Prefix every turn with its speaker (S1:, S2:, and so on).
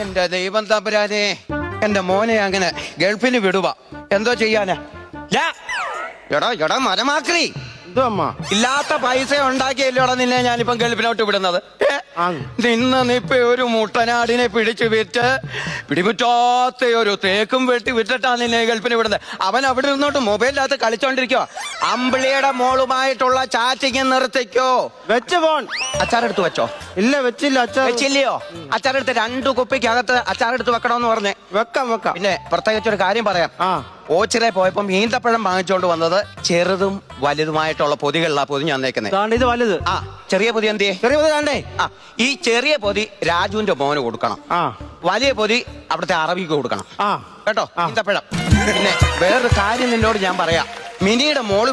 S1: എന്റെ ദൈവം തമ്പുരാനെ, എന്റെ മോനെ അങ്ങനെ ഗൾഫിന് വിടുക. എന്തോ ചെയ്യാനാ? എടാ മരമാക്രി,
S2: എന്തോ അമ്മ
S1: ഇല്ലാത്ത പൈസ ഉണ്ടാക്കിയല്ലോടാ നിന്നെ ഞാനിപ്പം ഗൾഫിലോട്ട് വിടുന്നത്. നിന്നിപ്പോ ഒരു മുട്ടനാടിനെ പിടിച്ചു വിറ്റ് പിടിമുറ്റാത്ത ഒരു തേക്കും വെട്ടി വിട്ടിട്ടാ നിന്നെ ഗൾഫിന് വിടുന്നത്. അവൻ അവിടെ നിന്നോട്ട് മൊബൈലിനകത്ത് കളിച്ചോണ്ടിരിക്കോ. അമ്പിളിയുടെ മോളുമായിട്ടുള്ള ചാറ്റിങ് നിർത്തിക്കോ.
S2: വെച്ച് ഫോൺ
S1: അച്ചാറെടുത്ത് വെച്ചോ?
S2: ഇല്ല വെച്ചില്ല. അച്ചാർ
S1: വെച്ചില്ലയോ? അച്ചാറെടുത്ത് 2 കുപ്പിക്കകത്ത് അച്ചാറെടുത്ത് വെക്കണമെന്ന് പറഞ്ഞേ.
S2: വെക്കാം.
S1: പിന്നെ പ്രത്യേകിച്ചൊരു കാര്യം പറയാം. ഓച്ചിറെ പോയപ്പം ഈന്തപ്പഴം വാങ്ങിച്ചോണ്ട് വന്നത് ചെറുതും വലുതുമായിട്ടുള്ള പൊതികളിലാ പൊതി ഞാൻ നേക്കുന്നത്.
S2: ഇത് വലുത്.
S1: ചെറിയ പൊതി എന്തിയെ?
S2: ചെറിയ പൊതി വേണ്ടേ?
S1: ഈ ചെറിയ പൊതി രാജുവിന്റെ മോന് കൊടുക്കണം. വലിയ പൊതി അവിടുത്തെ അറബിക്ക് കൊടുക്കണം കേട്ടോ. ഈന്തപ്പഴം. പിന്നെ വേറൊരു കാര്യം നിന്നോട് ഞാൻ പറയാം. മിനിയുടെ മോള്